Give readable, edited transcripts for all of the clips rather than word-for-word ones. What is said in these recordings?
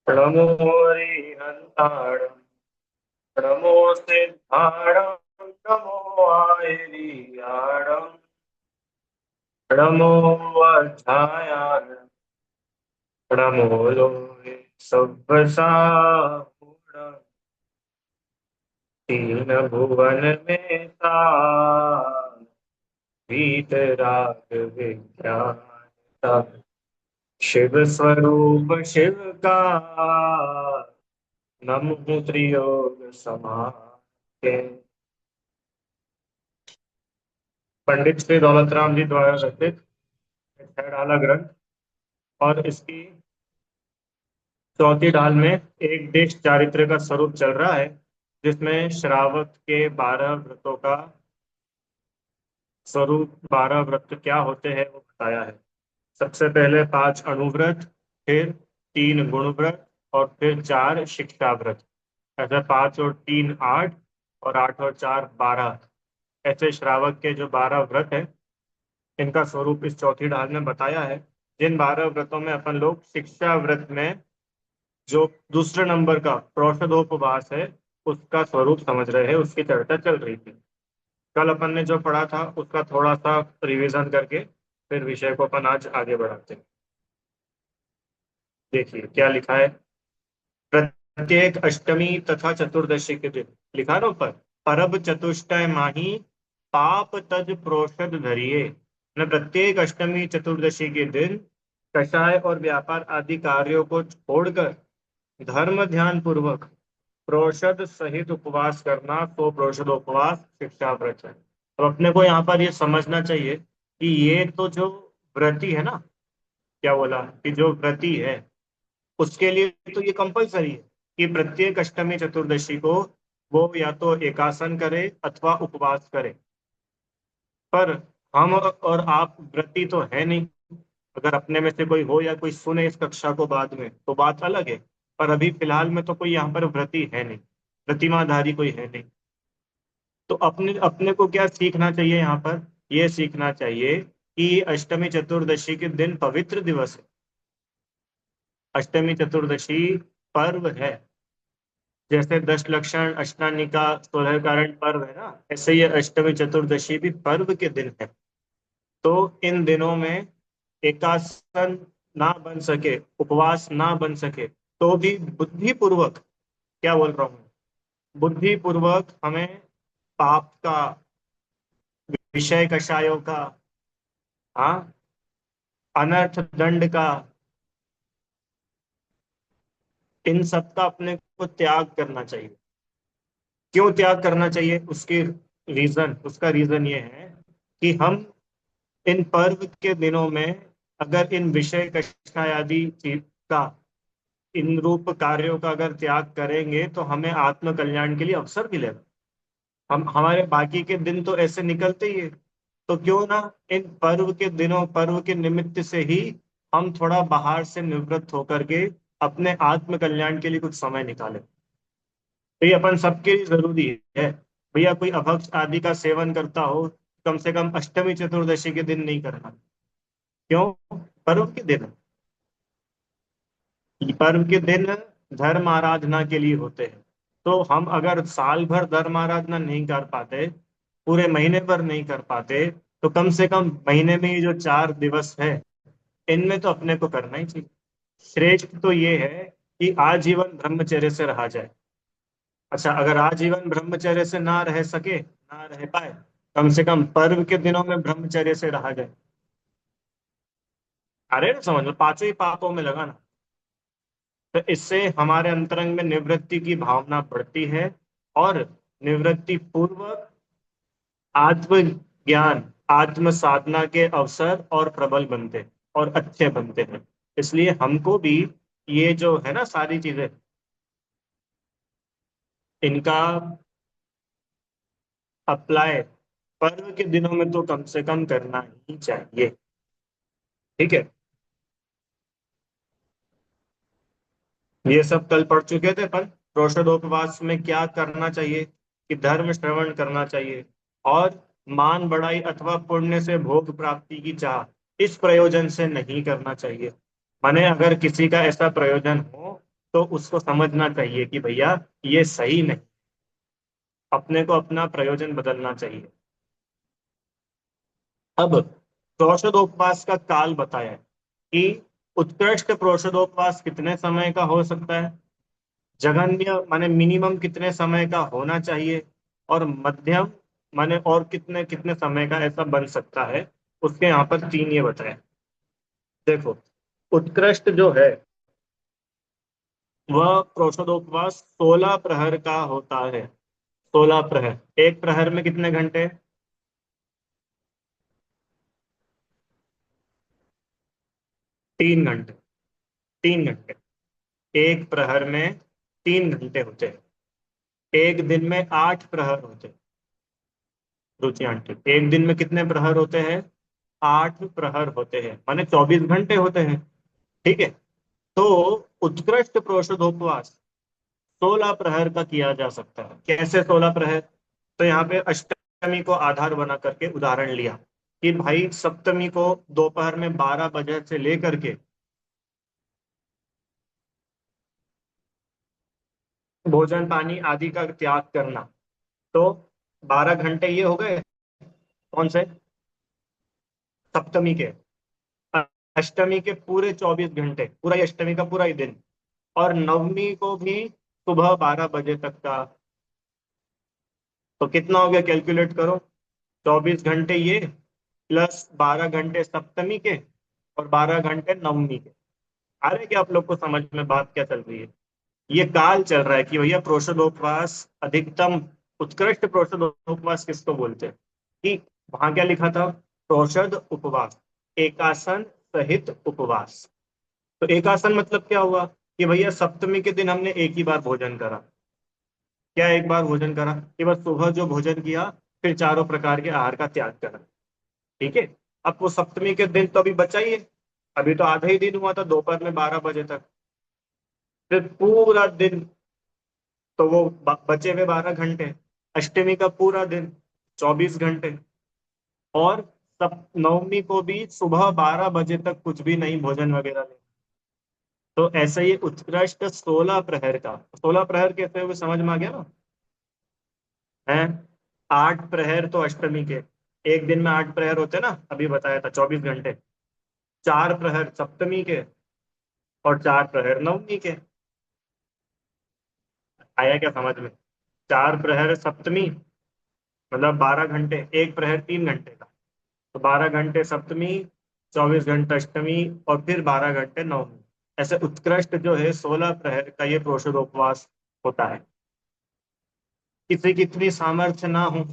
नमो हरिहन्ताणं नमो सिद्धाणं नमो आयर्याणं नमो वज्रायाणं नमो लोके सव्यसाचिन् तीन भुवन में वीतराग विज्ञान शिव स्वरूप शिव का नमो त्रियोग समाप्ते। पंडित श्री दौलतराम जी द्वारा रचित छह ग्रंथ और इसकी चौथी ढाल में एक देश चारित्र का स्वरूप चल रहा है, जिसमें श्रावक के 12 व्रतों का स्वरूप, 12 व्रत क्या होते हैं वो बताया है। सबसे पहले 5 अणुव्रत, फिर 3 गुण व्रत और फिर 4 शिक्षा व्रत। ऐसे 5 और 3 8 और 8 और 4 12। ऐसे श्रावक के जो 12 व्रत है, इनका स्वरूप इस चौथी ढाल में बताया है। जिन 12 व्रतों में अपन लोग शिक्षा व्रत में जो दूसरे नंबर का प्रोषदोपवास है, उसका स्वरूप समझ रहे हैं, उसकी चर्चा चल रही थी। कल अपन ने जो पढ़ा था उसका थोड़ा सा रिवीजन करके फिर विषय को अपन आज आगे बढ़ाते हैं। देखिए क्या लिखा है। प्रत्येक अष्टमी तथा चतुर्दशी के दिन, लिखा ना ऊपर, परब चतुष्टय माही पाप तज प्रोषद धरिये। न प्रत्येक अष्टमी चतुर्दशी के दिन कषाय और व्यापार आदि कार्यों को छोड़कर धर्म ध्यान पूर्वक प्रोषद सहित उपवास करना, तो प्रोषद उपवास शिक्षा व्रत है। तो अपने को यहाँ पर ये समझना चाहिए कि ये तो जो व्रती है ना, क्या बोला कि जो व्रती है उसके लिए तो ये कंपलसरी है कि प्रत्येक अष्टमी चतुर्दशी को वो या तो एकासन करे अथवा उपवास करे। पर हम और आप व्रती तो है नहीं। अगर अपने में से कोई हो या कोई सुने इस कक्षा को बाद में तो बात अलग है। पर अभी फिलहाल में तो कोई यहाँ पर व्रती है नहीं, प्रतिमाधारी कोई है नहीं। तो अपने अपने को क्या सीखना चाहिए यहाँ पर? ये सीखना चाहिए कि अष्टमी चतुर्दशी के दिन पवित्र दिवस है। अष्टमी चतुर्दशी पर्व है। जैसे 10 लक्षण, अष्टानिका, 16 कारण पर्व है ना, ऐसे ये अष्टमी चतुर्दशी भी पर्व के दिन है। तो इन दिनों में एकासन ना बन सके, उपवास ना बन सके, तो भी बुद्धि पूर्वक, क्या बोल रहा हूँ, बुद्धि पूर्वक हमें पाप का, विषय कषायों का, हाँ, अनर्थ दंड का, इन सब का अपने को त्याग करना चाहिए। क्यों त्याग करना चाहिए? उसका रीजन ये है कि हम इन पर्व के दिनों में अगर इन विषय कषाय आदि चीज का, इन रूप कार्यों का अगर त्याग करेंगे तो हमें आत्म कल्याण के लिए अवसर मिलेगा। हम हमारे बाकी के दिन तो ऐसे निकलते ही है, तो क्यों ना इन पर्व के दिनों, पर्व के निमित्त से ही हम थोड़ा बाहर से निवृत्त होकर के अपने आत्म कल्याण के लिए कुछ समय निकालें। तो ये अपन सबके लिए जरूरी है। भैया कोई अभक्ष आदि का सेवन करता हो, कम से कम अष्टमी चतुर्दशी के दिन नहीं करना। क्यों? पर्व के दिन, पर्व के दिन धर्म आराधना के लिए होते हैं। तो हम अगर साल भर धर्म आराधना नहीं कर पाते, पूरे महीने भर नहीं कर पाते, तो कम से कम महीने में ये जो 4 दिवस है, इनमें तो अपने को करना ही चाहिए। श्रेष्ठ तो ये है कि आजीवन ब्रह्मचर्य से रहा जाए। अच्छा, अगर आजीवन ब्रह्मचर्य से ना रह सके, ना रह पाए, कम से कम पर्व के दिनों में ब्रह्मचर्य से रहा जाए। अरे ना, समझ लो, पांचों ही पापों में लगा ना। तो इससे हमारे अंतरंग में निवृत्ति की भावना बढ़ती है और निवृत्ति पूर्वक आत्मज्ञान, आत्म साधना के अवसर और प्रबल बनते और अच्छे बनते हैं। इसलिए हमको भी ये जो है ना सारी चीजें, इनका अप्लाई पर्व के दिनों में तो कम से कम करना ही चाहिए। ठीक है, ये सब कल पढ़ चुके थे। पर प्रोषदोपवास में क्या करना चाहिए कि धर्म श्रवण करना चाहिए और मान बढ़ाई अथवा पुण्य से भोग प्राप्ति की चाह इस प्रयोजन से नहीं करना चाहिए। माने अगर किसी का ऐसा प्रयोजन हो तो उसको समझना चाहिए कि भैया ये सही नहीं, अपने को अपना प्रयोजन बदलना चाहिए। अब प्रोषदोपवास का काल बताया है कि उत्कृष्ट प्रोषदोपवास कितने समय का हो सकता है, जघन्य माने मिनिमम कितने समय का होना चाहिए, और मध्यम माने और कितने कितने समय का ऐसा बन सकता है। उसके यहाँ पर तीन ये बताए। देखो, उत्कृष्ट जो है वह प्रोषदोपवास 16 प्रहर का होता है। 16 प्रहर, एक प्रहर में कितने घंटे? 3 घंटे। 3 घंटे, एक प्रहर में 3 घंटे होते हैं। एक दिन में 8 प्रहर होते हैं। रुचि आंटी, एक दिन में कितने प्रहर होते हैं? 8 प्रहर होते हैं, माने 24 घंटे होते हैं। ठीक है। तो उत्कृष्ट प्रोषधोपवास 16 प्रहर का किया जा सकता है। कैसे 16 प्रहर? तो यहाँ पे अष्टमी को आधार बना करके उदाहरण लिया कि भाई सप्तमी को दोपहर में 12 बजे से लेकर के भोजन पानी आदि का त्याग करना, तो 12 घंटे ये हो गए। कौन से? सप्तमी के। अष्टमी के पूरे 24 घंटे, पूरा ही अष्टमी का पूरा ही दिन। और नवमी को भी सुबह 12 बजे तक का। तो कितना हो गया, कैलकुलेट करो। 24 घंटे ये, प्लस 12 घंटे सप्तमी के, और 12 घंटे नवमी के। आ रहे क्या आप लोग को समझ में बात क्या चल रही है? ये काल चल रहा है कि भैया प्रोषदोपवास अधिकतम, उत्कृष्ट प्रोषदोपवास किसको बोलते हैं? कि वहां क्या लिखा था? प्रोषद उपवास, एकासन सहित उपवास। तो एकासन मतलब क्या हुआ कि भैया सप्तमी के दिन हमने एक ही बार भोजन करा। क्या एक बार भोजन करा? कि बस सुबह जो भोजन किया, फिर चारों प्रकार के आहार का त्याग करा। ठीक है। अब वो सप्तमी के दिन तो अभी बचा ही है, अभी तो आधा ही दिन हुआ था, दोपहर में 12 बजे तक। फिर पूरा दिन, तो वो बचे हुए 12 घंटे, अष्टमी का पूरा दिन 24 घंटे। और सब नवमी को भी सुबह 12 बजे तक कुछ भी नहीं, भोजन वगैरह नहीं। तो ऐसे ही उत्कृष्ट 16 प्रहर का, 16 प्रहर कैसे हुए समझ में आ गया ना? है। 8 प्रहर तो अष्टमी के, एक दिन में 8 प्रहर होते ना, अभी बताया था 24 घंटे। 4 प्रहर सप्तमी के, और 4 प्रहर नवमी के। आया क्या समझ में? 4 प्रहर सप्तमी मतलब 12 घंटे, एक प्रहर 3 घंटे का। तो 12 घंटे सप्तमी, 24 घंटे अष्टमी, और फिर 12 घंटे नवमी। ऐसे उत्कृष्ट जो है 16 प्रहर का ये प्रोषदोपवास होता है। किसी की इतनी सामर्थ्य ना हो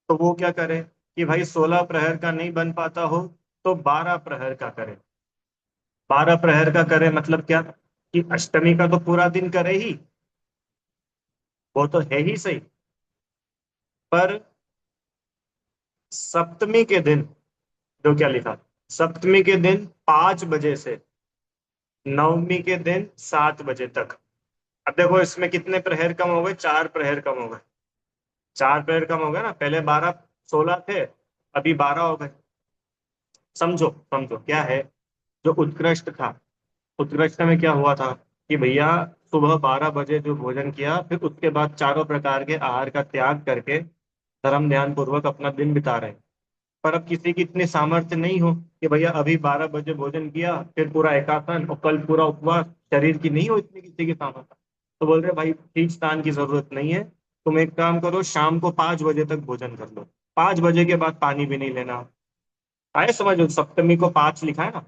तो वो क्या करे कि भाई 16 प्रहर का नहीं बन पाता हो तो 12 प्रहर का करे। 12 प्रहर का करे मतलब क्या, कि अष्टमी का तो पूरा दिन करे ही, वो तो है ही सही। पर सप्तमी के दिन, जो क्या लिखा, सप्तमी के दिन 5 बजे से नवमी के दिन 7 बजे तक। अब देखो इसमें कितने प्रहर कम हो गए, 4 प्रहर कम हो गए। 4 प्रहर कम हो गए ना, पहले 12, 16 थे, अभी 12 हो गए। समझो समझो क्या है। जो उत्कृष्ट था, उत्कृष्ट में क्या हुआ था कि भैया सुबह 12 बजे जो भोजन किया, फिर उसके बाद चारों प्रकार के आहार का त्याग करके धर्म ध्यान पूर्वक अपना दिन बिता रहे। पर अब किसी की इतनी सामर्थ्य नहीं हो कि भैया अभी 12 बजे भोजन किया, फिर पूरा एकासन और कल पूरा उपवास, शरीर की नहीं हो इतनी किसी की सामर्थ्य। तो बोल रहे भाई ठीक स्थान की जरूरत नहीं है, तुम एक काम करो, शाम को 5 बजे तक भोजन कर लो। 5 बजे के बाद पानी भी नहीं लेना। आए समझ? सप्तमी को 5 लिखा है ना,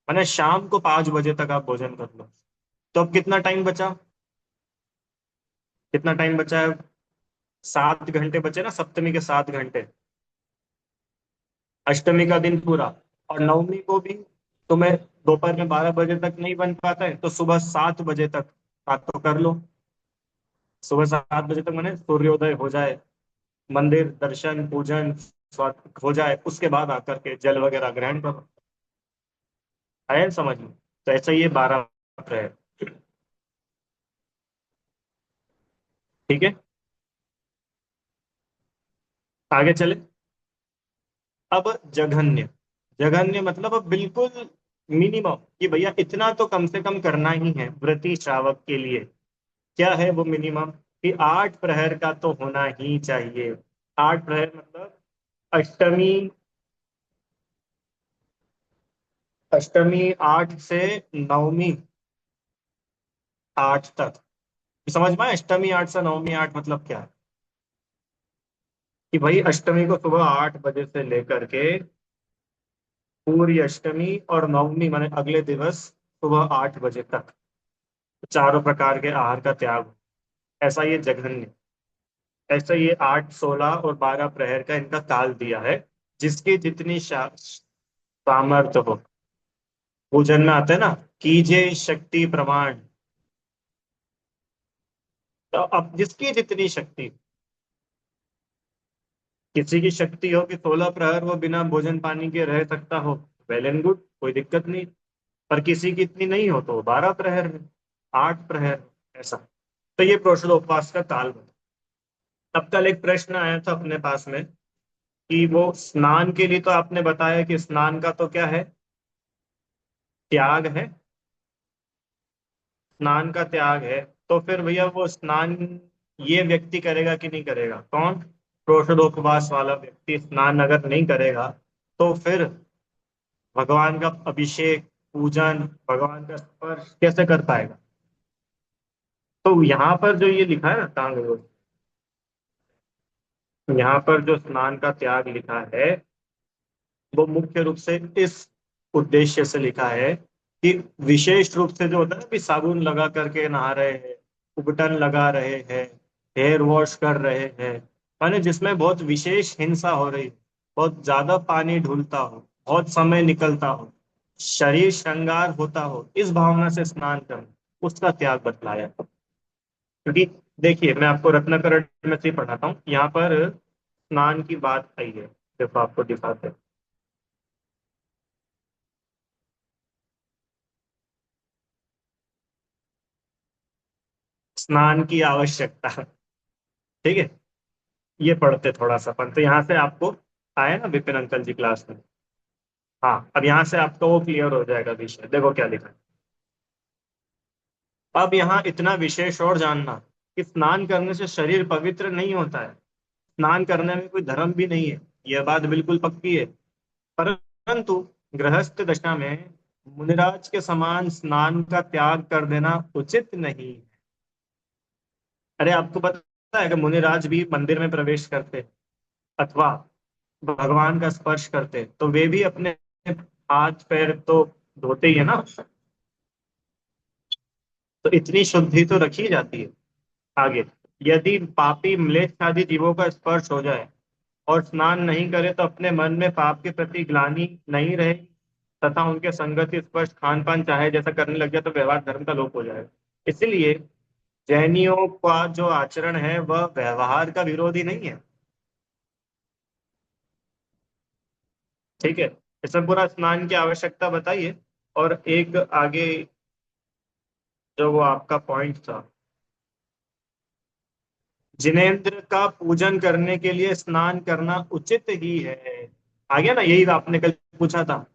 मैंने शाम को 5 बजे तक आप भोजन कर लो। तो अब कितना टाइम बचा? कितना टाइम बचा है? 7 घंटे बचे ना, सप्तमी के 7 घंटे, अष्टमी का दिन पूरा। और नवमी को भी तुम्हें दोपहर में 12 बजे तक नहीं बन पाता है तो सुबह 7 बजे तक आप तो कर लो। सुबह 7 बजे तक मैंने सूर्योदय हो जाए, मंदिर दर्शन पूजन हो जाए, उसके बाद आकर के जल वगैरह ग्रहण करो। आया समझ में? तो ऐसा ये 12 प्रहर। ठीक है, आगे चले। अब जघन्य, जघन्य मतलब अब बिल्कुल मिनिमम कि भैया इतना तो कम से कम करना ही है व्रती श्रावक के लिए। क्या है वो मिनिमम? कि 8 प्रहर का तो होना ही चाहिए। 8 प्रहर मतलब अष्टमी, अष्टमी 8 से नवमी 8 तक। समझ में आया? अष्टमी 8 से नवमी 8 मतलब क्या है? कि भाई अष्टमी को सुबह 8 बजे से लेकर के पूरी अष्टमी, और नवमी माने अगले दिवस सुबह 8 बजे तक चारों प्रकार के आहार का त्याग। ऐसा ये जघन्य, ऐसा ये 8, 16 और 12 प्रहर का इनका काल दिया है। जिसकी जितनी सामर्थ्य हो। पूजन में आता है ना, कीजे शक्ति प्रमाण। तो अब जिसकी जितनी शक्ति, किसी की शक्ति हो कि 16 प्रहर वो बिना भोजन पानी के रह सकता हो, वेल एंड गुड, कोई दिक्कत नहीं। पर किसी की इतनी नहीं हो तो 12 प्रहर है, 8 प्रहर, ऐसा। तो ये प्रोषदोपवास का काल बता। अब कल एक प्रश्न आया था अपने पास में कि वो स्नान के लिए तो आपने बताया कि स्नान का तो क्या है, त्याग है। स्नान का त्याग है। तो फिर भैया वो स्नान ये व्यक्ति करेगा कि नहीं करेगा? कौन? प्रोषदोपवास वाला व्यक्ति स्नान अगर नहीं करेगा तो फिर भगवान का अभिषेक, पूजन, भगवान का स्पर्श कैसे कर पाएगा? तो यहाँ पर जो ये लिखा है ना टांग, यहाँ पर जो स्नान का त्याग लिखा है वो मुख्य रूप से इस उद्देश्य से लिखा है कि विशेष रूप से जो होता है ना कि साबुन लगा करके नहा रहे हैं, उबटन लगा रहे हैं, हेयर वॉश कर रहे हैं, माने जिसमें बहुत विशेष हिंसा हो रही है, बहुत ज्यादा पानी ढुलता हो, बहुत समय निकलता हो, शरीर श्रृंगार होता हो, इस भावना से स्नान करना, उसका त्याग बतलाया। क्योंकि देखिए मैं आपको रत्नाकरण में से ही पढ़ाता हूँ, यहाँ पर स्नान की बात आई है। देखो आपको दिखाते हैं स्नान की आवश्यकता। ठीक है, ये पढ़ते थोड़ा सा अपन, तो यहाँ से आपको आया ना विपिन अंकल जी क्लास में। हाँ, अब यहाँ से आपको वो क्लियर हो जाएगा विषय। देखो क्या लिखा है। अब यहाँ इतना विशेष और जानना कि स्नान करने से शरीर पवित्र नहीं होता है, स्नान करने में कोई धर्म भी नहीं है, यह बात बिल्कुल पक्की है। परंतु गृहस्थ दशा में मुनिराज के समान स्नान का त्याग कर देना उचित नहीं। अरे आपको पता है कि मुनिराज भी मंदिर में प्रवेश करते अथवा भगवान का स्पर्श करते तो वे भी अपने हाथ पैर तो धोते ही है ना। तो इतनी शुद्धि तो रखी जाती है। आगे, यदि पापी म्लेच्छ आदि जीवों का स्पर्श हो जाए और स्नान नहीं करे तो अपने मन में पाप के प्रति ग्लानि नहीं रहे, तथा उनके संगति स्पर्श खान पान चाहे जैसा करने लग जाए तो व्यवहार धर्म का लोप हो जाएगा। इसलिए जैनियों का जो आचरण है वह व्यवहार का विरोधी नहीं है। ठीक है, इसमें पूरा स्नान की आवश्यकता बताइए। और एक आगे जो वो आपका पॉइंट था, जिनेंद्र का पूजन करने के लिए स्नान करना उचित ही है। आ गया ना, यही आपने कल पूछा था।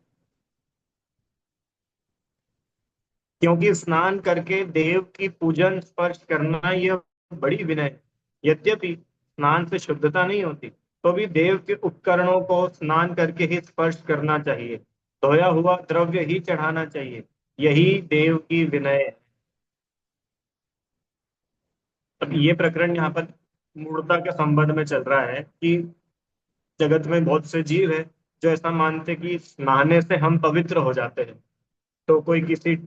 क्योंकि स्नान करके देव की पूजन स्पर्श करना यह बड़ी विनय है। यद्यपि स्नान से शुद्धता नहीं होती तो भी देव के उपकरणों को स्नान करके ही स्पर्श करना चाहिए, धोया हुआ द्रव्य ही चढ़ाना चाहिए, यही देव की विनय है। अब ये प्रकरण यहाँ पर मूर्ता के संबंध में चल रहा है कि जगत में बहुत से जीव है जो ऐसा मानते कि नहाने से हम पवित्र हो जाते हैं। तो कोई किसी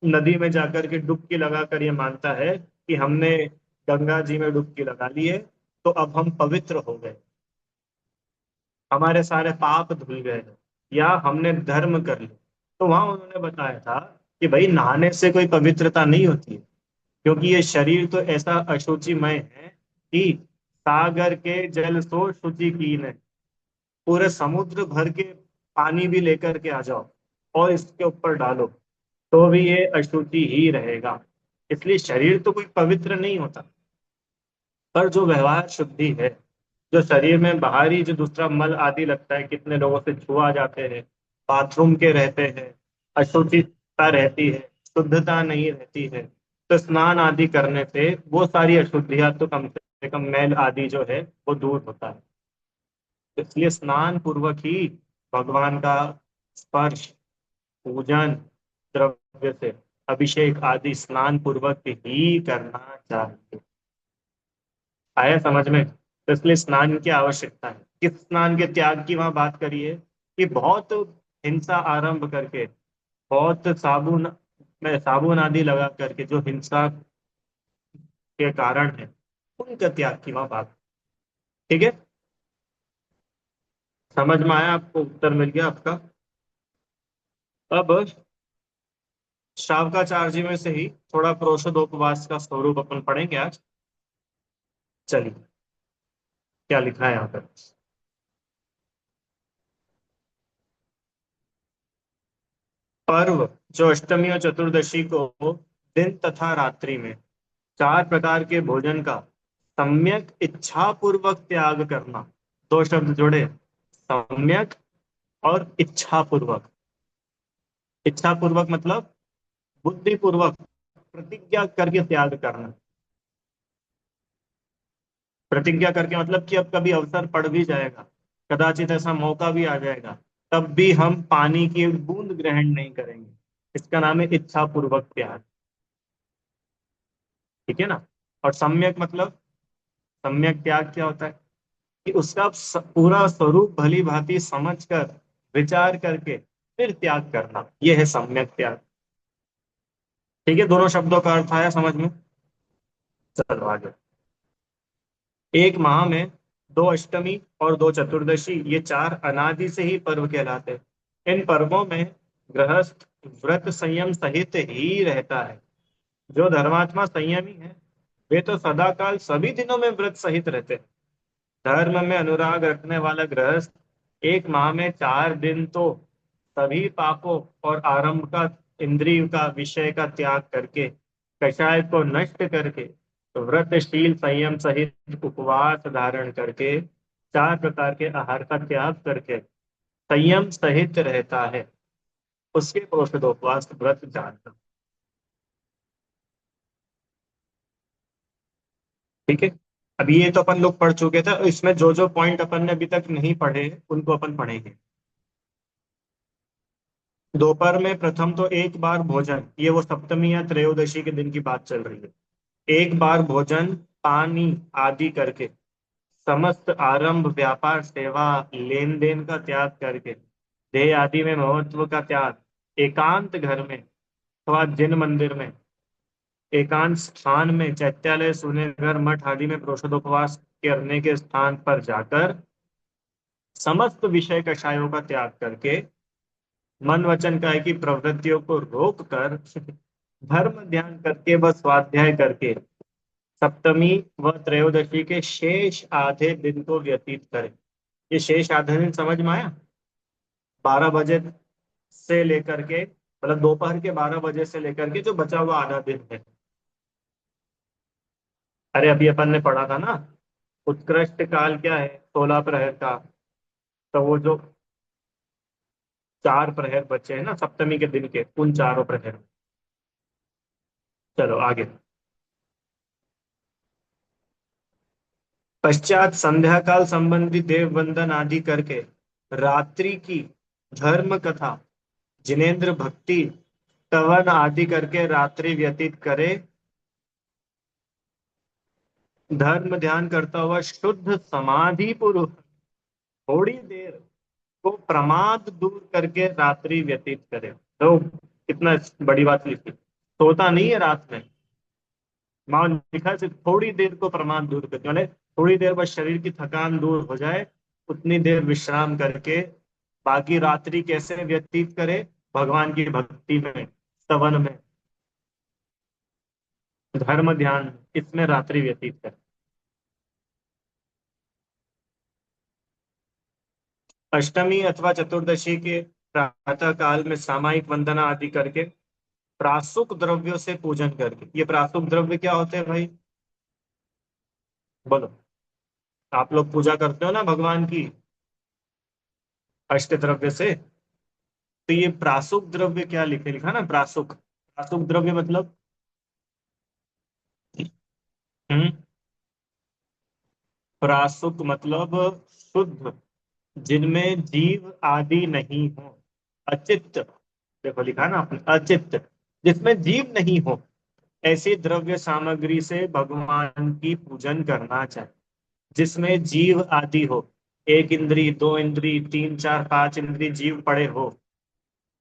नदी में जाकर के डुबकी लगाकर ये मानता है कि हमने गंगा जी में डुबकी लगा ली है तो अब हम पवित्र हो गए, हमारे सारे पाप धुल गए हैं, या हमने धर्म कर लिया। तो वहां उन्होंने बताया था कि भाई नहाने से कोई पवित्रता नहीं होती है, क्योंकि ये शरीर तो ऐसा अशुचिमय है कि सागर के जल सो शुचि कीन, पूरे समुद्र भर के पानी भी लेकर के आ जाओ और इसके ऊपर डालो तो भी ये अशुचि ही रहेगा। इसलिए शरीर तो कोई पवित्र नहीं होता, पर जो व्यवहार शुद्धि है, जो शरीर में बाहरी जो दूसरा मल आदि लगता है, कितने लोगों से छुआ जाते हैं, बाथरूम के रहते हैं, अशुचिता रहती है, शुद्धता नहीं रहती है, तो स्नान आदि करने से वो सारी अशुद्धियां तो कम से कम, मैल आदि जो है वो दूर होता है। तो इसलिए स्नान पूर्वक ही भगवान का स्पर्श, पूजन, द्रव्य से अभिषेक आदि स्नान पूर्वक ही करना चाहिए। आया समझ में? तो इसलिए स्नान की आवश्यकता है। किस स्नान के त्याग की वहां बात करी है? कि बहुत हिंसा आरंभ करके, बहुत साबुन में साबुन आदि लगा करके जो हिंसा के कारण है, उनका त्याग की वहां बात। ठीक है, समझ में आया आपको? उत्तर मिल गया आपका। अब शावकाचार्य में से ही थोड़ा प्रोषदोपवास का स्वरूप अपन पढ़ेंगे आज। चलिए, क्या लिखा है यहाँ पर। पर्व जो अष्टमी और चतुर्दशी को दिन तथा रात्रि में 4 प्रकार के भोजन का सम्यक इच्छा पूर्वक त्याग करना। 2 शब्द जोड़े, सम्यक और इच्छा पूर्वक। इच्छा पूर्वक मतलब बुद्धि पूर्वक प्रतिज्ञा करके त्याग करना। प्रतिज्ञा करके मतलब कि अब कभी अवसर पड़ भी जाएगा, कदाचित ऐसा मौका भी आ जाएगा, तब भी हम पानी की एक बूंद ग्रहण नहीं करेंगे। इसका नाम है इच्छा पूर्वक त्याग। ठीक है ना? और सम्यक मतलब, सम्यक त्याग क्या होता है? कि उसका पूरा स्वरूप भली भांति समझ कर, विचार करके फिर त्याग करना, यह है सम्यक त्याग। ठीक है, दोनों शब्दों का अर्थ आया समझ में? चलो आगे। एक माह में 2 अष्टमी और 2 चतुर्दशी, ये 4 अनादि से ही पर्व कहलाते हैं। इन पर्वों में गृहस्थ व्रत संयम सहित ही रहता है। जो धर्मात्मा संयमी है, वे तो सदाकाल सभी दिनों में व्रत सहित रहते हैं। धर्म में अनुराग रखने वाला गृहस्थ एक माह में 4 दिन तो सभी पापों और आरंभ का, इंद्रिय का, विषय का त्याग करके, कषाय को नष्ट करके, व्रतशील संयम सहित उपवास धारण करके, 4 प्रकार के आहार का त्याग करके संयम सहित रहता है, उसके प्रोषदोपवास व्रत जानना। ठीक है, अभी ये तो अपन लोग पढ़ चुके थे, इसमें जो जो पॉइंट अपन ने अभी तक नहीं पढ़े उनको अपन पढ़ेंगे। दोपहर में प्रथम तो एक बार भोजन, ये वो सप्तमी या त्रयोदशी के दिन की बात चल रही है। एक बार भोजन, पानी आदि करके, समस्त आरंभ, व्यापार, सेवा, लेन देन का त्याग करके, देह आदि में महत्व का त्याग, एकांत घर में अथवा जिन मंदिर में, एकांत स्थान में, चैत्यालय, सुने घर, मठ आदि में प्रोषदोपवास करने के स्थान पर जाकर समस्त विषय कषायों का त्याग करके, मन वचन काय की प्रवृत्तियों को रोक कर धर्म ध्यान करके व स्वाध्याय करके सप्तमी व त्रयोदशी के शेष आधे दिन को व्यतीत करें। ये शेष आधे दिन समझ में आया? 12 बजे से लेकर के, मतलब दोपहर के 12 बजे से लेकर के जो बचा हुआ आधा दिन है। अरे अभी अपन ने पढ़ा था ना, उत्कृष्ट काल क्या है 16 प्रहर का। तो वो जो 4 प्रहर बचे हैं ना सप्तमी के दिन के, उन चारों प्रहर। चलो आगे। पश्चात संध्या काल संबंधी देव वंदन आदि करके रात्रि की धर्म कथा, जिनेन्द्र भक्ति, तवन आदि करके रात्रि व्यतीत करे, धर्म ध्यान करता हुआ शुद्ध समाधि पूर्वक थोड़ी देर को प्रमाद दूर करके रात्रि व्यतीत करे। तो कितना बड़ी बात लिखी, सोता नहीं है रात में। माँ लिखा है सिर्फ थोड़ी देर को प्रमाद दूर करके, माने थोड़ी देर बस शरीर की थकान दूर हो जाए, उतनी देर विश्राम करके बाकी रात्रि कैसे व्यतीत करे? भगवान की भक्ति में, स्तवन में, धर्म ध्यान, इसमें रात्रि व्यतीत करे। अष्टमी अथवा चतुर्दशी के प्रातः काल में सामायिक वंदना आदि करके, प्रासुक द्रव्यों से पूजन करके। ये प्रासुक द्रव्य क्या होते हैं भाई? बोलो। आप लोग पूजा करते हो ना भगवान की अष्ट द्रव्य से, तो ये प्रासुक द्रव्य क्या लिखे, लिखा ना प्रासुक, प्रासुक द्रव्य मतलब, हम्म, प्रासुक मतलब शुद्ध, जिनमें जीव आदि नहीं हो, अचित्त, देखो लिखा ना आपने अचित्त, जिसमें जीव नहीं हो, ऐसी द्रव्य सामग्री से भगवान की पूजन करना चाहिए। जिसमें जीव आदि हो, एक इंद्री, दो इंद्री, तीन चार पांच इंद्री जीव पड़े हो,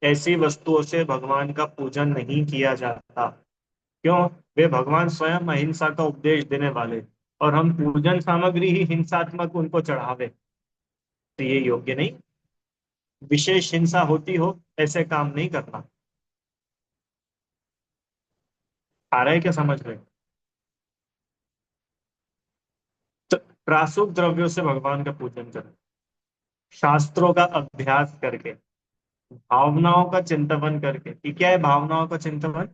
ऐसी वस्तुओं से भगवान का पूजन नहीं किया जाता। क्यों? वे भगवान स्वयं अहिंसा का उपदेश देने वाले, और हम पूजन सामग्री ही हिंसात्मक उनको चढ़ावे, तो ये योग्य नहीं। विशेष हिंसा होती हो ऐसे काम नहीं करना। आ रहा है क्या समझ में? तो प्रासुक द्रव्यों से भगवान का पूजन करें, शास्त्रों का अभ्यास करके, भावनाओं का चिंतन करके। ये क्या है भावनाओं का चिंतन?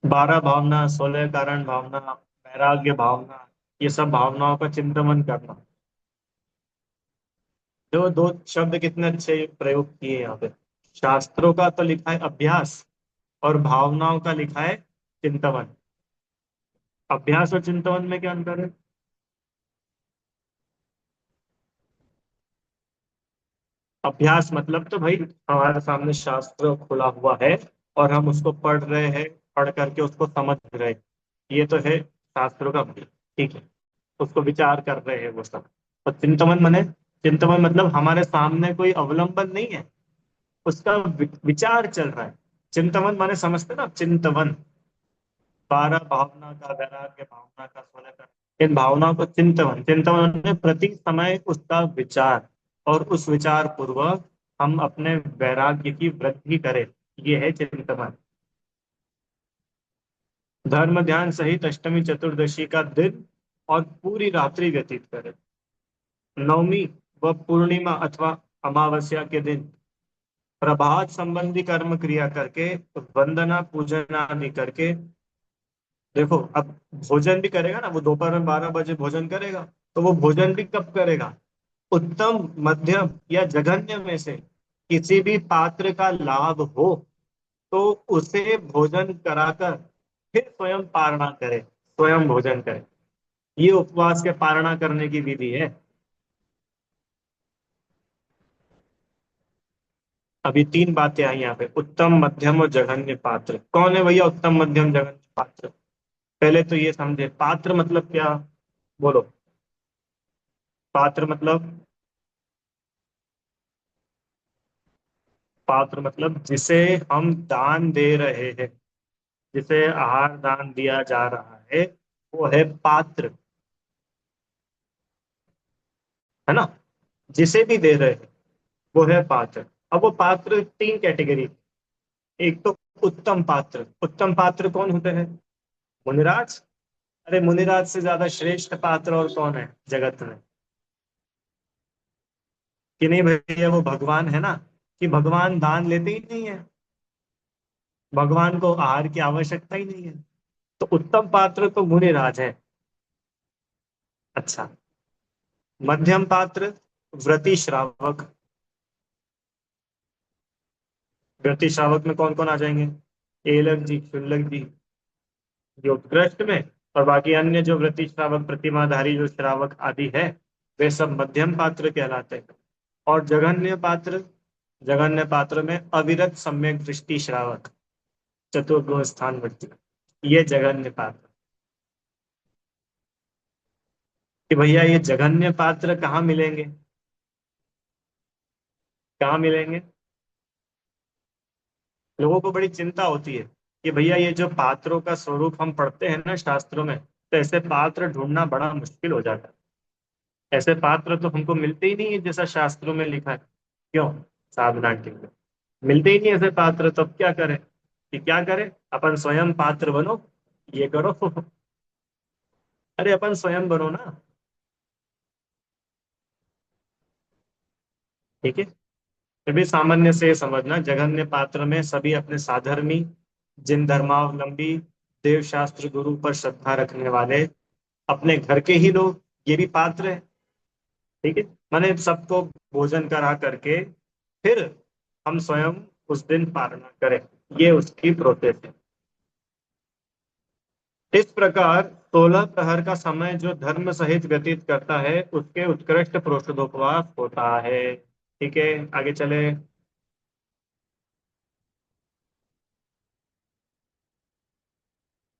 12 भावना, 16 कारण भावना, वैराग्य भावना, ये सब भावनाओं का चिंतन करना। जो दो शब्द कितने अच्छे प्रयोग किए यहाँ पे। शास्त्रों का तो लिखा है अभ्यास, और भावनाओं का लिखा है चिंतन। अभ्यास और चिंतन में क्या अंतर है? अभ्यास मतलब तो भाई हमारे सामने शास्त्र खुला हुआ है, और हम उसको पढ़ रहे हैं, पढ़ करके उसको समझ रहे हैं, ये तो है शास्त्रों का अभ्यास। ठीक है, उसको विचार कर रहे हैं वो सब। और चिंतन मने, चिंतन मतलब हमारे सामने कोई अवलंबन नहीं है, उसका विचार चल रहा है। चिंतवन माने समझते ना आप? चिंतवन, 12 भावना का, वैराग्य भावना का, सोने का, इन भावनाओं को चिंतवन, चिंतवन में प्रति समय उसका विचार, और उस विचार पूर्वक हम अपने वैराग्य की वृद्धि करें, ये है चिंतवन। धर्म ध्यान सहित अष्टमी चतुर्दशी का दिन और पूरी रात्रि व्यतीत करें। नवमी व पूर्णिमा अथवा अमावस्या के दिन प्रभात संबंधी कर्म क्रिया करके, वंदना पूजन आदि करके। देखो अब भोजन भी करेगा ना वो, दोपहर में 12 बजे भोजन करेगा, तो वो भोजन भी कब करेगा? उत्तम, मध्यम या जघन्य में से किसी भी पात्र का लाभ हो तो उसे भोजन कराकर फिर स्वयं पारणा करे, स्वयं भोजन करे। ये उपवास के पारणा करने की विधि है। अभी 3 बातें आई यहाँ पे, उत्तम मध्यम और जघन्य पात्र। कौन है भैया उत्तम मध्यम जघन्य पात्र? पहले तो ये समझे पात्र मतलब क्या। बोलो। पात्र मतलब, पात्र मतलब जिसे हम दान दे रहे हैं, जिसे आहार दान दिया जा रहा है, वो है पात्र, है ना? जिसे भी दे रहे हैं वो है पात्र। अब वो पात्र 3 कैटेगरी। एक तो उत्तम पात्र। उत्तम पात्र कौन होते हैं? मुनिराज। अरे मुनिराज से ज्यादा श्रेष्ठ पात्र और कौन है जगत में? कि नहीं भैया, वो भगवान है ना। कि भगवान दान लेते ही नहीं है, भगवान को आहार की आवश्यकता ही नहीं है। तो उत्तम पात्र तो मुनिराज है। अच्छा, मध्यम पात्र व्रति श्रावक। व्रति श्रावक में कौन कौन आ जाएंगे? एलक जी, शुल्लक जी, जो उत्कृष्ट में, और बाकी अन्य जो व्रति श्रावक, प्रतिमाधारी जो श्रावक आदि है, वे सब मध्यम पात्र कहलाते हैं। और जघन्य पात्र, जघन्य पात्र में अविरत सम्यक दृष्टि श्रावक, चतुर्गुण स्थान वर्ती, ये जघन्य पात्र। कि भैया ये जघन्य पात्र कहाँ मिलेंगे? कहाँ मिलेंगे? लोगों को बड़ी चिंता होती है कि भैया ये जो पात्रों का स्वरूप हम पढ़ते हैं ना शास्त्रों में, तो ऐसे पात्र ढूंढना बड़ा मुश्किल हो जाता है। ऐसे पात्र तो हमको मिलते ही नहीं है जैसा शास्त्रों में लिखा है। क्यों? साधना के लिए मिलते ही नहीं ऐसे पात्र, तो अब क्या करें? कि क्या करें, अपन स्वयं पात्र बनो, ये करो। अरे अपन स्वयं बनो ना। ठीक है, फिर भी सामान्य से समझना, जघन्य पात्र में सभी अपने साधर्मी, जिन धर्मावलंबी, देव शास्त्र गुरु पर श्रद्धा रखने वाले, अपने घर के ही लोग, ये भी पात्र है। ठीक है, माने सबको भोजन करा करके फिर हम स्वयं उस दिन पारणा करें, ये उसकी प्रोसेस है। इस प्रकार 16 प्रहर का समय जो धर्म सहित व्यतीत करता है उसके उत्कृष्ट प्रोषदोपवास होता है। ठीक है, आगे चले।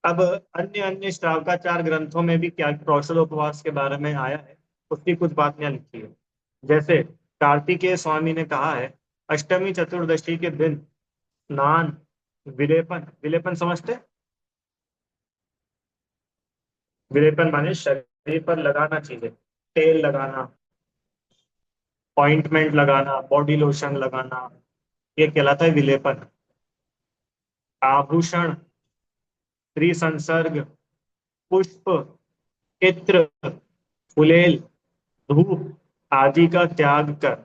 अब अन्य अन्य श्रावकाचार ग्रंथों में भी क्या प्रोषदोपवास के बारे में आया है, उसकी कुछ बात यहाँ लिखी है। जैसे कार्तिकेय स्वामी ने कहा है, अष्टमी चतुर्दशी के दिन स्नान, विलेपन, विलेपन समझते हैं? विलेपन माने शरीर पर लगाना चीजें, तेल लगाना, ऑइंटमेंट लगाना, बॉडी लोशन लगाना, ये कहलाता है विलेपन। आभूषण, स्त्री संसर्ग, पुष्प, इत्र, फुलेल, धूप आदि का त्याग कर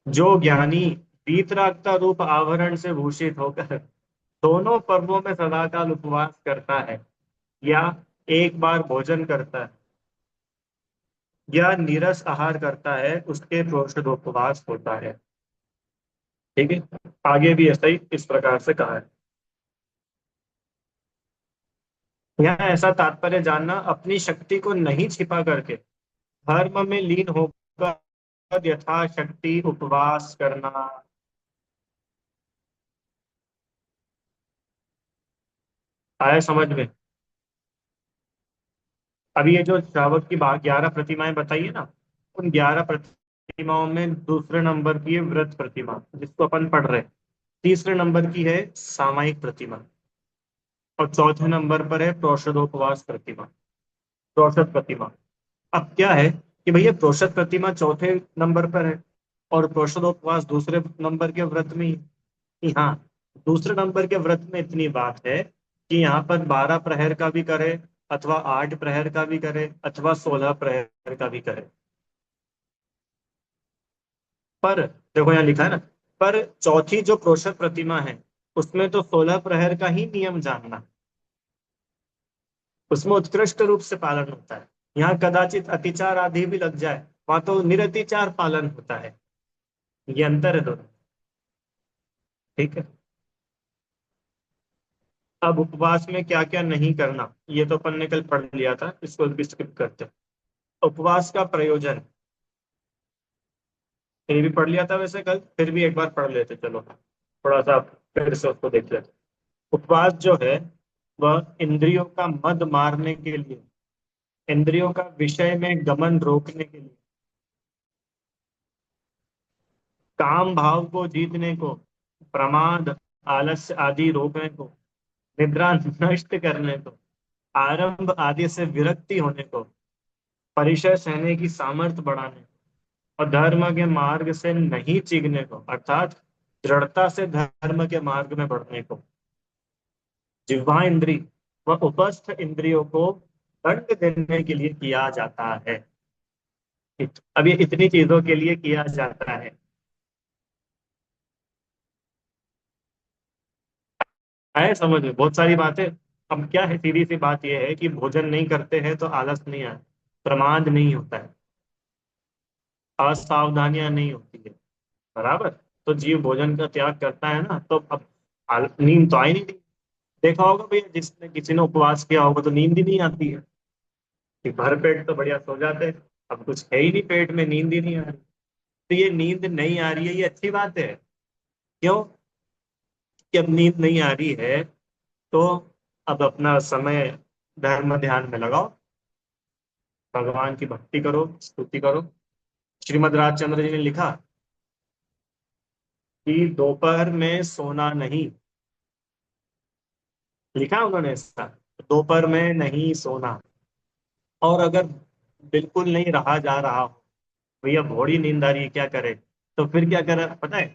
जो ज्ञानी वीतरागता रूप आवरण से भूषित होकर दोनों पर्वों में सदाकाल उपवास करता है, या एक बार भोजन करता है, या नीरस आहार करता है, उसके प्रोषदोपवास होता है। ठीक है, आगे भी ऐसा ही इस प्रकार से कहा है। यहाँ ऐसा तात्पर्य जानना, अपनी शक्ति को नहीं छिपा करके धर्म में लीन होकर यथाशक्ति उपवास करना। आया समझ में? अभी ये जो श्रावक की 11 प्रतिमाएं बताई है ना, उन 11 प्रतिमाओं में दूसरे नंबर की है व्रत प्रतिमा, जिसको अपन पढ़ रहे हैं। तीसरे नंबर की है सामायिक प्रतिमा, और चौथे नंबर पर है प्रोषदोपवास प्रतिमा, प्रोषद प्रतिमा। अब क्या है कि भैया प्रोषद प्रतिमा चौथे नंबर पर है और प्रोषदोपवास दूसरे नंबर के व्रत में ही है। कि हाँ, दूसरे नंबर के व्रत में इतनी बात है कि यहाँ पर 12 प्रहर का भी करे, अथवा 8 प्रहर का भी करे, अथवा 16 प्रहर का भी करे। पर देखो यहाँ लिखा है ना, पर चौथी जो प्रोषद प्रतिमा है उसमें तो 16 प्रहर का ही नियम जानना, उसमें उत्कृष्ट रूप से पालन होता है। यहाँ कदाचित अतिचार आदि भी लग जाए, वहां तो निरतिचार पालन होता है। ये अंतर है दोनों। ठीक है, अब उपवास में क्या क्या नहीं करना, ये तो अपन ने कल पढ़ लिया था, इसको भी स्किप करते हैं। उपवास का प्रयोजन ये भी पढ़ लिया था वैसे कल, फिर भी एक बार पढ़ लेते चलो, थोड़ा सा फिर से उसको देख लेते। उपवास जो है वह इंद्रियों का मद मारने के लिए, इंद्रियों का विषय में गमन रोकने के लिए, काम भाव को जीतने को, प्रमाद, आलस्य आदि रोकने को, निद्रा नष्ट करने को, आरंभ आदि से विरक्ति होने को, परिचय सहने की सामर्थ्य बढ़ाने और धर्म के मार्ग से नहीं चीखने को, अर्थात दृढ़ता से धर्म के मार्ग में बढ़ने को, जिह्वा इंद्री व उपस्थ इंद्रियों को दंड देने के लिए किया जाता है। अब ये इतनी चीजों के लिए किया जाता है। आए समझ में बहुत सारी बातें। अब क्या है, सीधी सी बात यह है कि भोजन नहीं करते हैं तो आलस नहीं आता, प्रमाद नहीं होता है, असावधानियां नहीं होती है, बराबर। तो जीव भोजन का त्याग करता है ना, तो अब नींद तो आई नहीं। देखा होगा भैया, जिसने किसी ने उपवास किया होगा तो नींद ही नहीं आती है, कि भर पेट तो बढ़िया सो जाते हैं, अब कुछ है ही नहीं पेट में, नींद ही नहीं आ रही। तो ये नींद नहीं आ रही है, ये अच्छी बात है। क्यों? कि अब नींद नहीं आ रही है तो अब अपना समय धर्म ध्यान में लगाओ, भगवान की भक्ति करो, स्तुति करो। श्रीमद राजचंद्र जी ने लिखा कि दोपहर में सोना नहीं, लिखा उन्होंने ऐसा, दोपहर में नहीं सोना। और अगर बिल्कुल नहीं रहा जा रहा हो, भैया घोड़ी नींद आ रही है, क्या करे? तो फिर क्या करे पता है?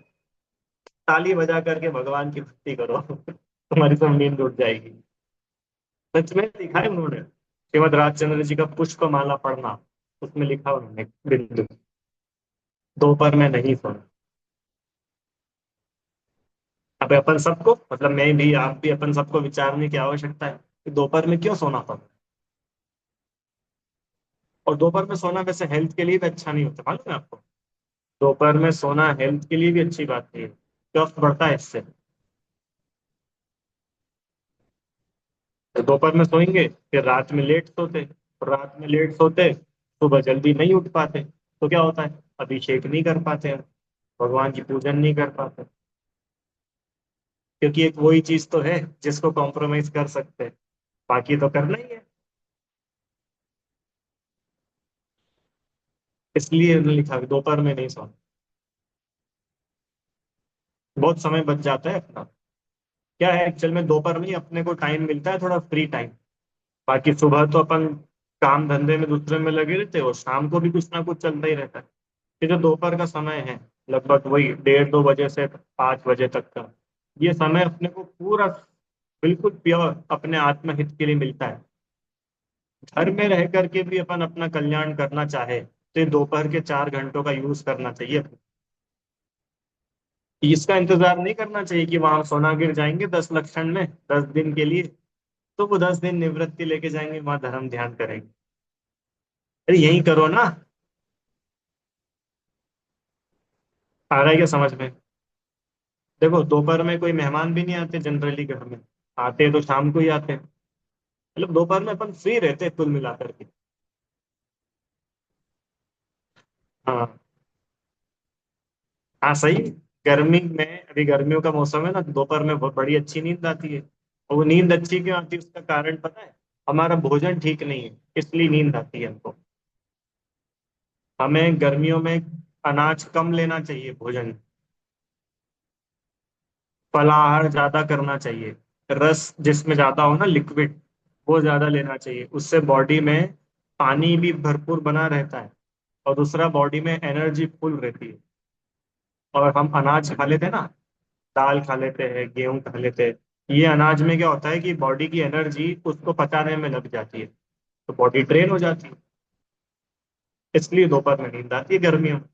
ताली बजा करके भगवान की भक्ति करो तुम्हारी सब नींद उड़ जाएगी। सच में लिखा है उन्होंने, श्रीमद राजचंद्र जी का पुष्प माला पढ़ना, उसमें लिखा उन्होंने बिंदु, दोपहर में नहीं सोना। अब अपन सबको, मतलब मैं भी, आप भी, अपन सबको विचारने की आवश्यकता है कि दोपहर में क्यों सोना पड़ा। और दोपहर में सोना वैसे हेल्थ के लिए भी अच्छा नहीं होता, मालूम है आपको? दोपहर में सोना हेल्थ के लिए भी अच्छी बात नहीं है, कफ बढ़ता है इससे। तो दोपहर में सोएंगे, फिर रात में लेट सोते, और रात में लेट सोते, सुबह जल्दी नहीं उठ पाते, तो क्या होता है, अभिषेक नहीं कर पाते हैं, भगवान की पूजन नहीं कर पाते, क्योंकि एक वही चीज तो है जिसको कॉम्प्रोमाइज कर सकते हैं, बाकी तो करना ही है। इसलिए उन्होंने लिखा कि दोपहर में नहीं सोना। बहुत समय बच जाता है अपना। क्या है एक्चुअल में, दोपहर में ही अपने को टाइम मिलता है, थोड़ा फ्री टाइम। बाकी सुबह तो अपन काम धंधे में दूसरे में लगे रहते हैं, और शाम को भी कुछ ना कुछ चलता ही रहता है। ये जो दोपहर का समय है, लगभग वही 1:30 2 बजे से 5 बजे तक का, ये समय अपने को पूरा बिल्कुल प्योर अपने आत्महित के लिए मिलता है। घर में रह करके भी अपन अपना कल्याण करना चाहे तो ये दोपहर के 4 घंटों का यूज करना चाहिए। इसका इंतजार नहीं करना चाहिए कि वहां सोना गिर जाएंगे 10 लक्षण में 10 दिन के लिए, तो वो 10 दिन निवृत्ति लेके जाएंगे, वहां धर्म ध्यान करेंगे। अरे यही करो ना। आ रहा है क्या समझ में? देखो दोपहर में कोई मेहमान भी नहीं आते जनरली घर में, आते हैं तो शाम को ही आते हैं। मतलब दोपहर में अपन फ्री रहते हैं कुल मिलाकर के। हाँ। हाँ सही। गर्मी में, अभी गर्मियों का मौसम है ना, दोपहर में बहुत बड़ी अच्छी नींद आती है। और वो नींद अच्छी क्यों आती है, उसका कारण पता है? हमारा भोजन ठीक नहीं है, इसलिए नींद आती है हमको। हमें गर्मियों में अनाज कम लेना चाहिए भोजन। फलाहार ज्यादा करना चाहिए। रस जिसमें ज्यादा हो ना, लिक्विड, वो ज्यादा लेना चाहिए। उससे बॉडी में पानी भी भरपूर बना रहता है, और दूसरा बॉडी में एनर्जी फुल रहती है। और हम अनाज खा लेते हैं ना, दाल खा लेते हैं, गेहूं खा लेते हैं, ये अनाज में क्या होता है कि बॉडी की एनर्जी उसको पचाने में लग जाती है, तो बॉडी ड्रेन हो जाती है। इसलिए दोपहर में नींद आती है गर्मियों में।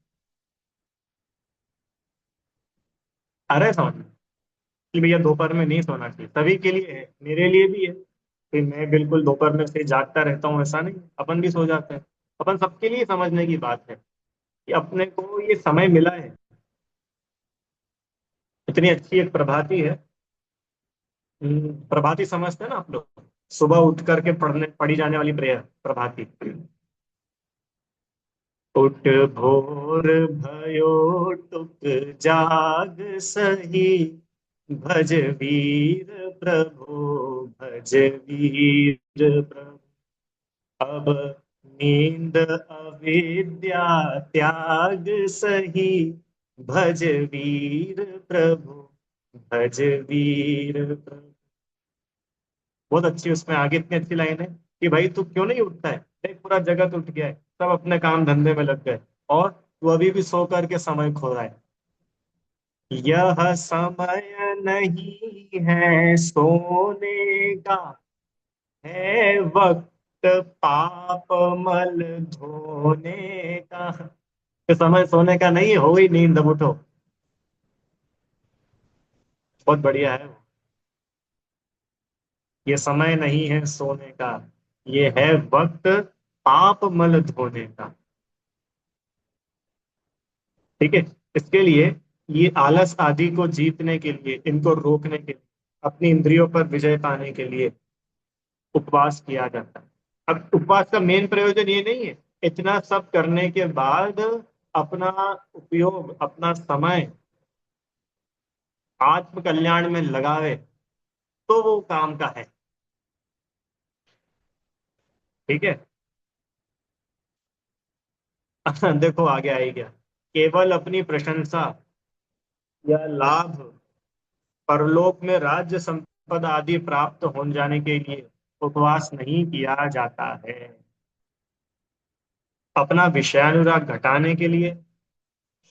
आ रहा है समझ में? कि भैया दोपहर में नहीं सोना चाहिए, सभी के लिए है, मेरे लिए भी है। कि मैं बिल्कुल दोपहर में से जागता रहता हूँ ऐसा नहीं, अपन भी सो जाते हैं। अपन सबके लिए समझने की बात है कि अपने को ये समय मिला है। इतनी अच्छी एक प्रभाती है। प्रभाती समझते हैं ना आप लोग? सुबह उठ करके पढ़ी जाने वाली प्रेयर प्रभाती। उठ भोर भयो टुक जाग सही, भज वीर प्रभु, भज वीर प्रभु। अब नींद अविद्या त्याग सही, भज वीर प्रभु, भज वीर प्रभु। बहुत अच्छी उसमें आगे इतनी अच्छी लाइन है कि भाई तू क्यों नहीं उठता है, देख पूरा जगत उठ गया है, सब अपने काम धंधे में लग गए, और तू अभी भी सो करके समय खो रहा है। यह समय नहीं है सोने का, है वक्त पाप मल धोने का। तो समय सोने का नहीं है, हो गई नींद, अब उठो। बहुत बढ़िया है। ये समय नहीं है सोने का, ये है वक्त पाप मल धोने का। ठीक है। इसके लिए, ये आलस आदि को जीतने के लिए, इनको रोकने के लिए, अपनी इंद्रियों पर विजय पाने के लिए उपवास किया जाता है। अब उपवास का मेन प्रयोजन ये नहीं है इतना सब करने के बाद अपना उपयोग, अपना समय आत्म कल्याण में लगावे, तो वो काम का है। ठीक है। देखो आगे आई क्या, केवल अपनी प्रशंसा या लाभ, परलोक में राज्य संपदा आदि प्राप्त हो जाने के लिए उपवास नहीं किया जाता है। अपना विषयानुराग घटाने के लिए,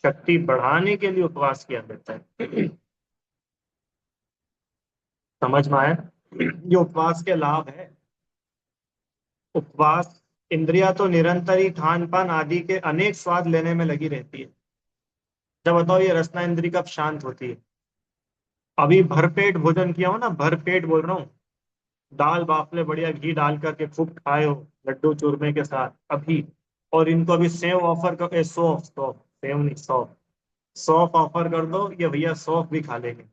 शक्ति बढ़ाने के लिए उपवास किया जाता है। समझ में आया? ये उपवास के लाभ है। उपवास, इंद्रिया तो निरंतर ही खान पान आदि के अनेक स्वाद लेने में लगी रहती है। जब बताओ ये रसना इंद्री कब शांत होती है? अभी भरपेट भोजन किया हो ना, भरपेट बोल रहा हूँ, दाल बाफले बढ़िया घी डाल करके खूब खाए हो लड्डू चूरमे के साथ अभी, और इनको अभी सेव ऑफर कर, सौंफ सौंफ, सेव नहीं सौंफ, सौंफ ऑफर कर दो, ये भैया सौंफ भी खा लेंगे।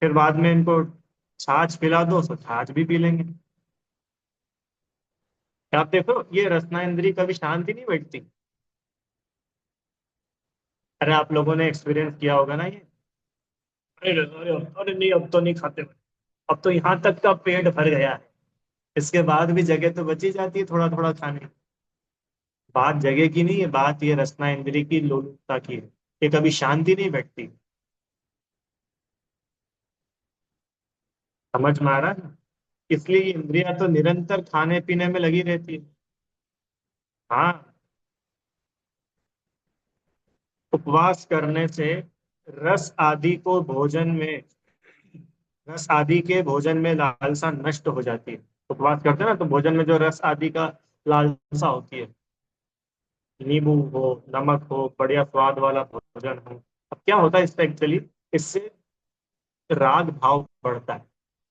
फिर बाद में इनको छाछ पिला दो तो छाछ भी पी लेंगे। आप देखो ये रसना इंद्री कभी शांति नहीं बैठती। अरे आप लोगों ने एक्सपीरियंस किया होगा ना ये। अरे अरे अरे नहीं, अब तो नहीं खाते, अब तो यहाँ तक का पेट भर गया है, इसके बाद भी जगह तो बची जाती है थोड़ा थोड़ा खाने की। बात जगह की नहीं है, बात ये रसना इंद्री की लोलुपता की है, ये कभी शांति नहीं बैठती। समझ में आ रहा है ना? इसलिए ये इंद्रियां तो निरंतर खाने पीने में लगी रहती है। हाँ, उपवास करने से रस आदि को भोजन में रस आदि के भोजन में लालसा नष्ट हो जाती है। उपवास करते हैं ना तो भोजन में जो रस आदि का लालसा होती है, नींबू हो, नमक हो, बढ़िया स्वाद वाला भोजन हो, अब क्या होता है इससे एक्चुअली, इससे राग भाव बढ़ता है।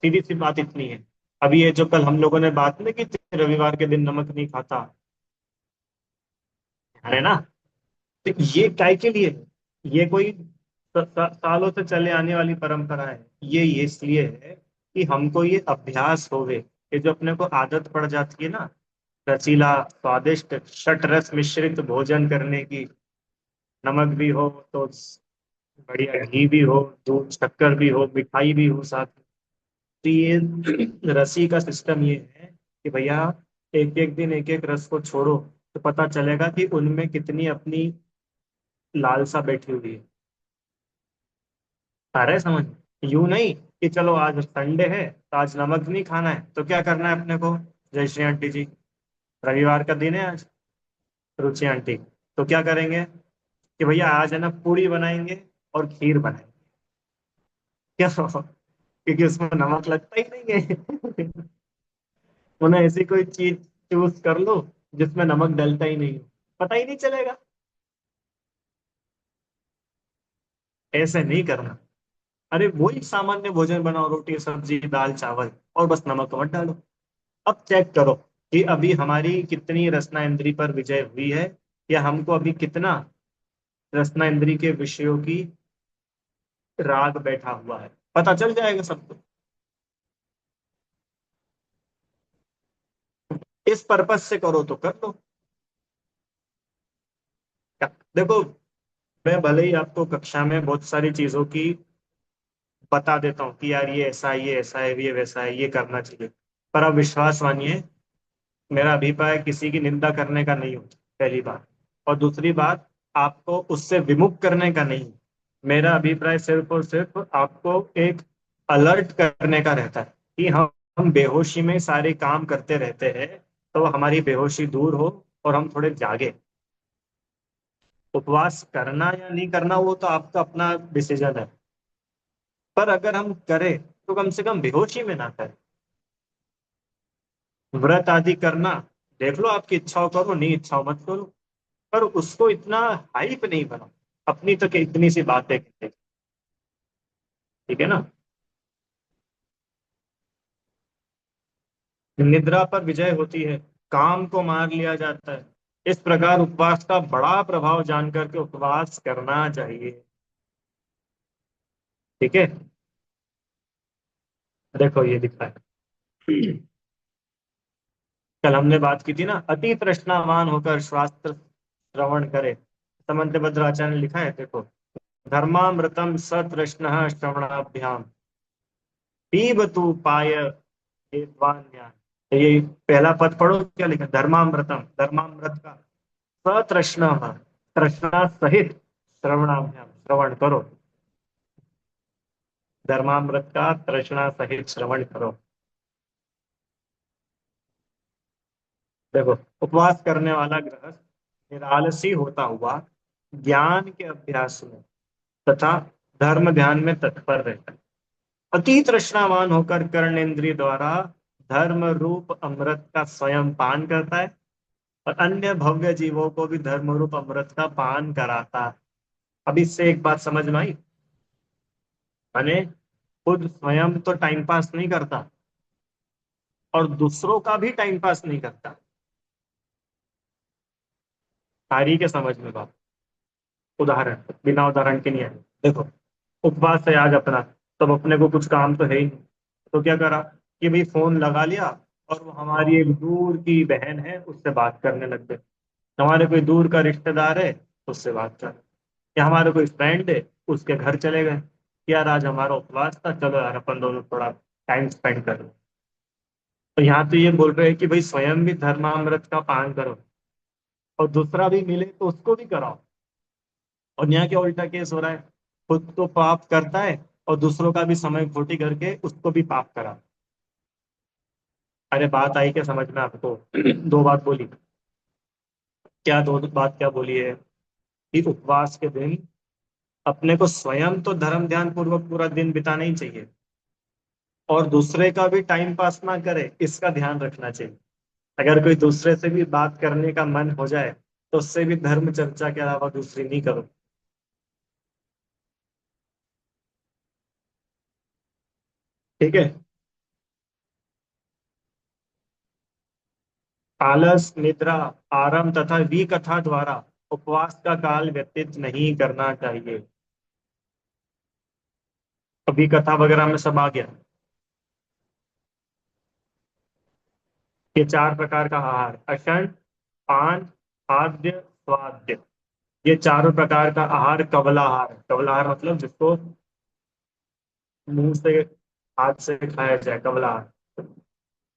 सीधी सी बात इतनी है। अभी ये जो कल हम लोगों ने बात नहीं की थी, रविवार के दिन नमक नहीं खाता, है ना? तो ये काय के लिए है? ये कोई सालों से चले आने वाली परंपरा है। ये इसलिए है कि हमको ये अभ्यास होवे, ये जो अपने को आदत पड़ जाती है ना, रसीला स्वादिष्ट षट रस मिश्रित भोजन करने की, नमक भी हो तो बढ़िया घी भी हो, दूध शक्कर भी हो, मिठाई भी हो साथ में। तो ये रसी का सिस्टम ये है कि भैया एक एक दिन एक एक रस को छोड़ो, तो पता चलेगा कि उनमें कितनी अपनी लालसा बैठी हुई है। आ रहा है समझ? यूं नहीं कि चलो आज संडे है तो आज नमक नहीं खाना है, तो क्या करना है अपने को? जय श्री आंटी जी, रविवार का दिन है आज, रुचि आंटी, तो क्या करेंगे कि भैया आज है ना पूड़ी बनाएंगे और खीर बनाएंगे। क्या क्योंकि उसमें नमक लगता ही नहीं है। उन्हें ऐसी कोई चीज चूज कर लो जिसमें नमक डलता ही नहीं हो, पता ही नहीं चलेगा। ऐसे नहीं करना। अरे वही सामान्य भोजन बनाओ, रोटी सब्जी दाल चावल, और बस नमक मत डालो। अब चेक करो कि अभी हमारी कितनी रसना इंद्री पर विजय हुई है, या हमको अभी कितना रसना इंद्री के विषयों की राग बैठा हुआ है, पता चल जाएगा सबको। इस पर्पज से करो तो कर लो। देखो, मैं भले ही आपको कक्षा में बहुत सारी चीजों की बता देता हूँ कि यार ये ऐसा है, ये ऐसा है, ये वैसा है, ये करना चाहिए, पर आप विश्वास मानिए, मेरा अभिप्राय किसी की निंदा करने का नहीं होता, पहली बात। और दूसरी बात, आपको उससे विमुख करने का नहीं। मेरा अभिप्राय सिर्फ और सिर्फ आपको एक अलर्ट करने का रहता है कि हम बेहोशी में सारे काम करते रहते हैं, तो हमारी बेहोशी दूर हो और हम थोड़े जागे। उपवास करना या नहीं करना वो तो आपका अपना डिसीजन है, पर अगर हम करें तो कम से कम बेहोशी में ना करें। व्रत आदि करना, देख लो आपकी इच्छाओं करो, नहीं इच्छाओं मत करो, पर उसको इतना हाइप नहीं बनाओ, अपनी तो इतनी सी बात है, ठीक है ना? निद्रा पर विजय होती है, काम को मार लिया जाता है। इस प्रकार उपवास का बड़ा प्रभाव जानकर के उपवास करना चाहिए। ठीक है, देखो ये लिखा है। कल हमने बात की थी ना, अति तृष्णावान होकर शास्त्र श्रवण करे, समन्त भद्राचार्य ने लिखा है, देखो, धर्मामृतम सतृष्ण श्रवणाभ्याम पीबतु पाय हेत्वान ज्ञान। ये पहला पद पढ़ो, क्या लिखा? धर्मामृतम, धर्मामृत का सतृष्ण, तृष्णा सहित श्रवणाभ्याम, श्रवण करो, धर्मामृत का तृष्णा सहित श्रवण करो। देखो, उपवास करने वाला गृहस्थ निरालसी होता हुआ ज्ञान के अभ्यास में तथा धर्म ध्यान में तत्पर रहता है। अति तृष्णावान होकर कर्णेंद्रिय द्वारा धर्म रूप अमृत का स्वयं पान करता है, और अन्य भव्य जीवों को भी धर्म रूप अमृत का पान कराता है। अब इससे एक बात समझ में आई, माने खुद स्वयं तो टाइम पास नहीं करता, और दूसरों का भी टाइम पास नहीं करता। सारी के समझ में बात। उदाहरण, बिना उदाहरण के नहीं है। देखो, उपवास है आज अपना, तब अपने को कुछ काम तो है ही नहीं, तो क्या करा कि भाई फोन लगा लिया, और वो हमारी एक दूर की बहन है उससे बात करने लग गए, हमारे कोई दूर का रिश्तेदार है उससे बात कर, या हमारे कोई फ्रेंड है उसके घर चले गए कि यार आज हमारा उपवास था, चलो यार अपन दोनों थोड़ा टाइम स्पेंड कर लो। तो यहाँ तो ये बोल रहे हैं कि भाई स्वयं भी धर्मामृत का पान करो, और दूसरा भी मिले तो उसको भी कराओ। और यहाँ क्या उल्टा केस हो रहा है, खुद तो पाप करता है और दूसरों का भी समय खोटी करके उसको भी पाप करा। अरे बात आई क्या समझ में आपको? दो बात बोली। क्या दो बात क्या बोली है कि उपवास के दिन अपने को स्वयं तो धर्म ध्यान पूर्वक पूरा दिन बिताना ही चाहिए, और दूसरे का भी टाइम पास ना करे इसका ध्यान रखना चाहिए। अगर कोई दूसरे से भी बात करने का मन हो जाए तो उससे भी धर्म चर्चा के अलावा दूसरी नहीं करो। ठीक है। आलस, निद्रा, आराम तथा विकथा द्वारा उपवास का काल व्यतीत नहीं करना चाहिए। अभी कथा वगैरह में सब आ गया। ये चार प्रकार का आहार, अशन, पान, आद्य, स्वाद्य, ये चारों प्रकार का आहार कबलाहार है। कबलाहार मतलब जिसको मुंह से, हाथ से खाया जाए, कबलाहार।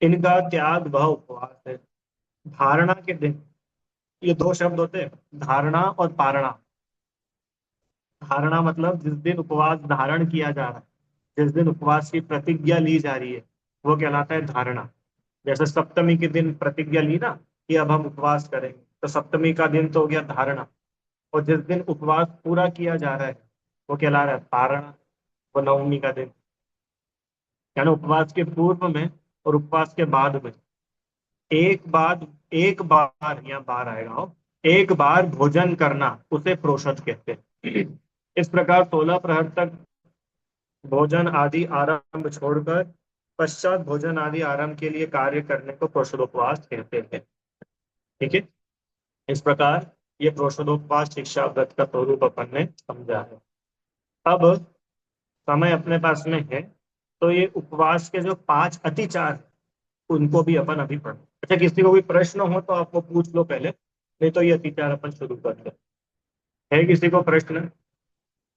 इनका त्याग वह उपवास है। धारणा के दिन, ये दो शब्द होते हैं, धारणा और पारणा। धारणा मतलब जिस दिन उपवास धारण किया जा रहा है, जिस दिन उपवास की प्रतिज्ञा ली जा रही है, वो कहलाता है धारणा। जैसे सप्तमी के दिन प्रतिज्ञा ली ना कि अब हम उपवास करेंगे, तो सप्तमी का दिन तो हो गया धारणा। और जिस दिन उपवास पूरा किया जा रहा है वो कहला रहा है पारणा, वो नवमी का दिन। यानी उपवास के पूर्व में और उपवास के बाद में एक बार या बार आएगा हो, एक बार भोजन करना उसे प्रोषद कहते हैं। इस प्रकार 16 प्रहर तक भोजन आदि आरंभ छोड़कर पश्चात भोजन आदि आरंभ के लिए कार्य करने को प्रोषदोपवास कहते हैं। ठीक है। इस प्रकार ये प्रोषदोपवास शिक्षा व्रत का स्वरूप अपन ने समझा है। अब समय अपने पास में है, तो ये उपवास के जो पांच अतिचार हैं, उनको भी अपन अभी पढ़ो। अच्छा, किसी को भी प्रश्न हो तो आप वो पूछ लो पहले, नहीं तो ये अतिचार अपन शुरू करते हैं। है किसी को प्रश्न?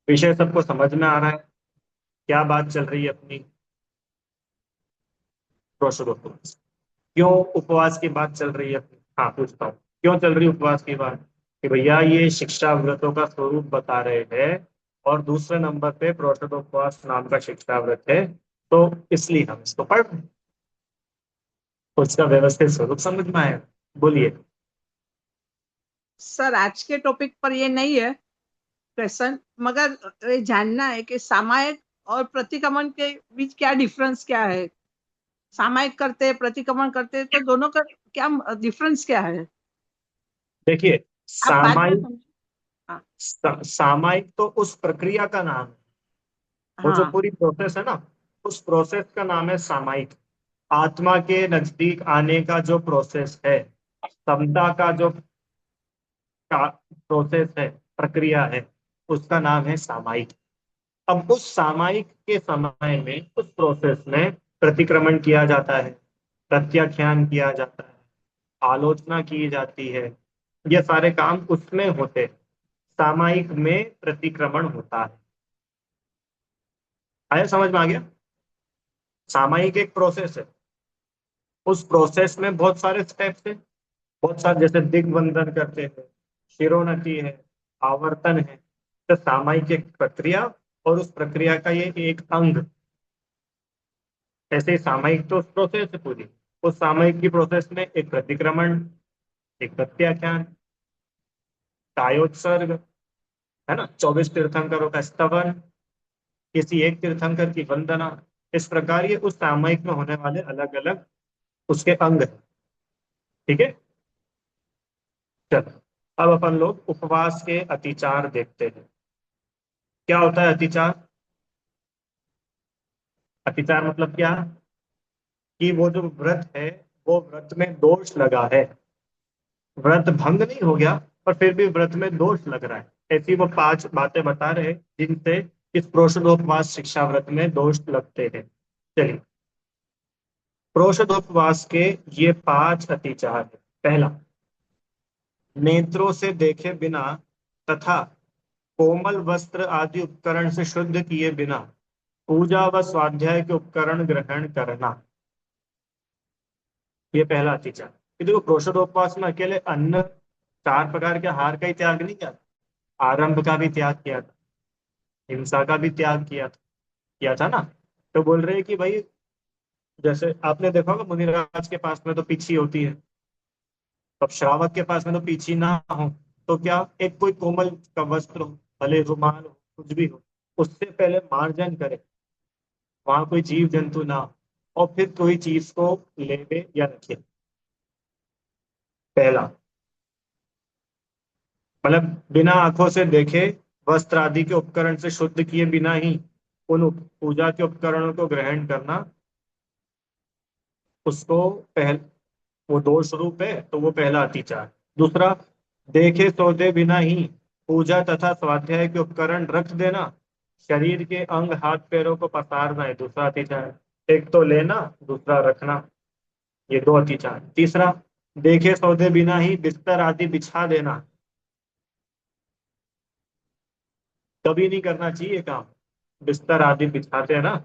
विषय सबको समझ में आ रहा है? क्या बात चल रही है अपनी? प्रोषदोपवास, क्यों उपवास की बात चल रही है अपनी? हाँ, पूछता हूँ, क्यों चल रही है उपवास की बात? कि भैया ये शिक्षा व्रतों का स्वरूप बता रहे हैं, और दूसरे नंबर पे प्रोषदोपवास नाम का शिक्षा व्रत है, तो इसलिए हम इसको पढ़ रहे हैं। तो उसका व्यवस्थित स्वरूप समझ में आया? बोलिए। सर आज के टॉपिक पर ये नहीं है क्वेश्चन, मगर ये जानना है कि सामायिक और प्रतिक्रमण के बीच क्या डिफरेंस क्या है। सामायिक करते हैं, प्रतिक्रमण करते हैं, तो दोनों का क्या डिफरेंस क्या है? देखिए, आप बाद में सामायिक, समझ। हाँ। सामायिक तो उस प्रक्रिया का नाम है, वो जो हाँ। पूरी प्रोसेस है ना, उस प्रोसेस का नाम है सामायिक। आत्मा के नजदीक आने का जो प्रोसेस है, समता का जो प्रोसेस है, प्रक्रिया है, उसका नाम है सामायिक। अब उस सामायिक के समय में, उस प्रोसेस में प्रतिक्रमण किया जाता है, प्रत्याख्यान किया जाता है, आलोचना की जाती है, ये सारे काम उसमें होते हैं। सामायिक में प्रतिक्रमण होता है। आया समझ में? आ गया? सामायिक एक प्रोसेस है, उस प्रोसेस में बहुत सारे स्टेप्स हैं, बहुत सारे, जैसे दिग्बंधन करते हैं, शिरोन्नति है, आवर्तन है। तो सामायिक एक प्रक्रिया, और उस प्रक्रिया का ये एक अंग। ऐसे ही सामायिक तो प्रोसेस है पूरी, उस सामायिक की प्रोसेस में एक प्रतिक्रमण, एक प्रत्याख्यान, कायोत्सर्ग, है ना, 24 तीर्थंकरों का स्तवन, किसी एक तीर्थंकर की वंदना। इस प्रकार ये उस सामायिक में होने वाले अलग अलग उसके अंग हैं। ठीक है। चलो, अब अपन लोग उपवास के अतिचार देखते हैं। क्या होता है अतिचार? अतिचार मतलब क्या? कि वो जो व्रत है वो व्रत में दोष लगा है। व्रत भंग नहीं हो गया, पर फिर भी व्रत में दोष लग रहा है। ऐसी वो 5 बातें बता रहे हैं जिनसे इस प्रोषदोपवास शिक्षा व्रत में दोष लगते हैं। चलिए, प्रोषदोपवास के ये 5 अतिचार है। पहला, नेत्रों से देखे बिना तथा कोमल वस्त्र आदि उपकरण से शुद्ध किए बिना पूजा व स्वाध्याय के उपकरण ग्रहण करना। ये पहला अतिचार। ये देखो, प्रोषदोपवास में अकेले अन्न, 4 प्रकार के आहार का ही त्याग नहीं किया, आरंभ का भी त्याग किया था, हिंसा का भी त्याग किया था ना। तो बोल रहे हैं कि भाई, जैसे आपने देखा होगा मुनिराज के पास में तो पीछी होती है, अब श्रावक के पास में तो पीछी ना हो, तो क्या एक कोई कोमल का वस्त्र हो, भले रुमाल हो, कुछ भी हो, उससे पहले मार्जन करे, वहां कोई जीव जंतु ना हो, और फिर कोई चीज को लेवे या रखे। पहला, मतलब बिना आंखों से देखे वस्त्र आदि के उपकरण से शुद्ध किए बिना ही उन पूजा के उपकरणों को ग्रहण करना, उसको पहल वो दोष रूप है, तो वो पहला अतिचार। दूसरा, देखे सौदे बिना ही पूजा तथा स्वाध्याय के उपकरण रख देना, शरीर के अंग हाथ पैरों को पसारना, है दूसरा अतिचार। एक तो लेना, दूसरा रखना, ये 2 अतिचार। तीसरा, देखे सौदे बिना ही बिस्तर आदि बिछा देना, कभी नहीं करना चाहिए काम। बिस्तर आदि बिछाते हैं ना,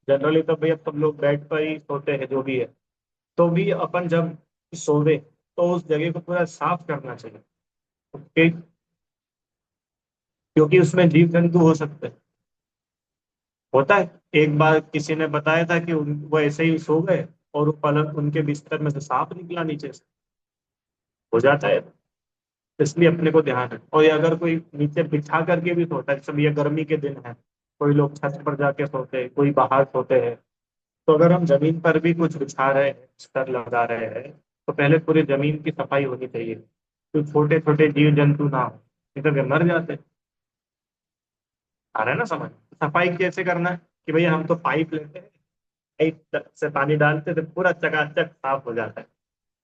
जनरली तो भैया सब लोग बेड पर ही सोते हैं जो भी है, तो भी अपन जब सोवे तो उस जगह को पूरा साफ करना चाहिए। ओके, क्योंकि उसमें जीव जंतु हो सकते हैं। होता है, एक बार किसी ने बताया था कि वो ऐसे ही सो गए और वो पलंग उनके बिस्तर में से सांप निकला नीचे से। हो जाता है, इसलिए अपने को ध्यान है। और ये अगर कोई नीचे बिछा करके भी सोता है, जैसे ये गर्मी के दिन है, कोई लोग छत पर जाके सोते हैं, कोई बाहर सोते हैं, तो अगर हम जमीन पर भी कुछ बिछा रहे हैं, बिस्तर लगा रहे हैं, तो पहले पूरी जमीन की सफाई होनी चाहिए, तो छोटे छोटे जीव जंतु ना हो, नहीं तो वे मर जाते हैं। आ रहा है ना समझ? सफाई कैसे करना है कि भैया हम तो पाइप लेते हैं, पाइप से पानी डालते तो पूरा चकाचक साफ हो जाता है।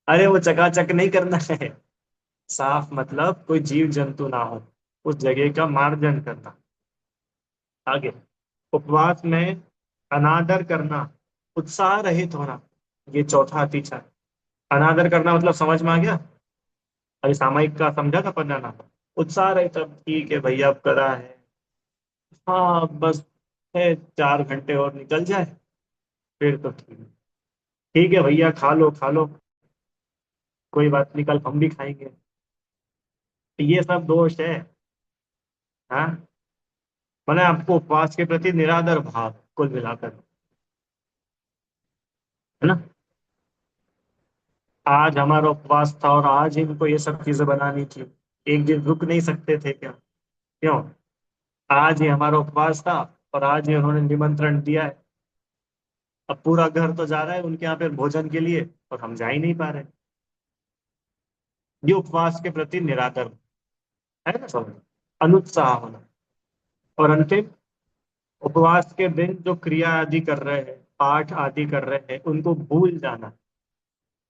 अरे वो चकाचक नहीं करना है, साफ मतलब कोई जीव जंतु ना हो, उस जगह का मार्जन करना। आगे, उपवास में अनादर करना, उत्साह रहित होना, ये चौथा अतिचार। अनादर करना मतलब समझ में आ गया? अरे सामायिक का समझा था पढ़ना। उत्साह रहित, अब ठीक है भैया अब करा है, हाँ बस है, 4 घंटे और निकल जाए फिर तो ठीक है। ठीक है भैया, खा लो खा लो, कोई बात नहीं, कल हम भी खाएंगे। ये सब दोष है। हाँ, मैंने आपको उपवास के प्रति निरादर भाव कुल मिलाकर, है ना। आज हमारा उपवास था और आज ही इनको ये सब चीजें बनानी थी, एक दिन रुक नहीं सकते थे क्या? क्यों? आज ही हमारा उपवास था और आज ही उन्होंने निमंत्रण दिया है। अब पूरा घर तो जा रहा है उनके यहाँ पे भोजन के लिए, और हम जा ही नहीं पा रहे। ये उपवास के प्रति निरादर है ना सब, अनुत्साह होना। और अंतिम, उपवास के दिन जो क्रिया आदि कर रहे हैं, पाठ आदि कर रहे हैं, उनको भूल जाना,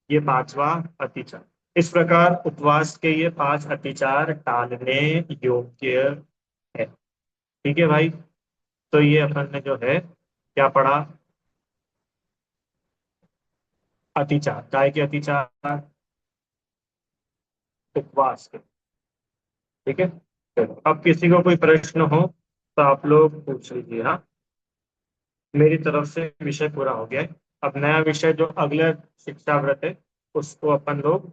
ये 5वां अतिचार। इस प्रकार उपवास के ये 5 अतिचार टालने योग्य है। ठीक है भाई, तो ये अपन ने जो है क्या पढ़ा? अतिचार, काय के अतिचार? उपवास के। ठीक है, चलो अब किसी को कोई प्रश्न हो तो आप लोग पूछ लीजिए। हाँ, मेरी तरफ से विषय पूरा हो गया है। अब नया विषय जो अगला शिक्षा व्रत है, उसको अपन लोग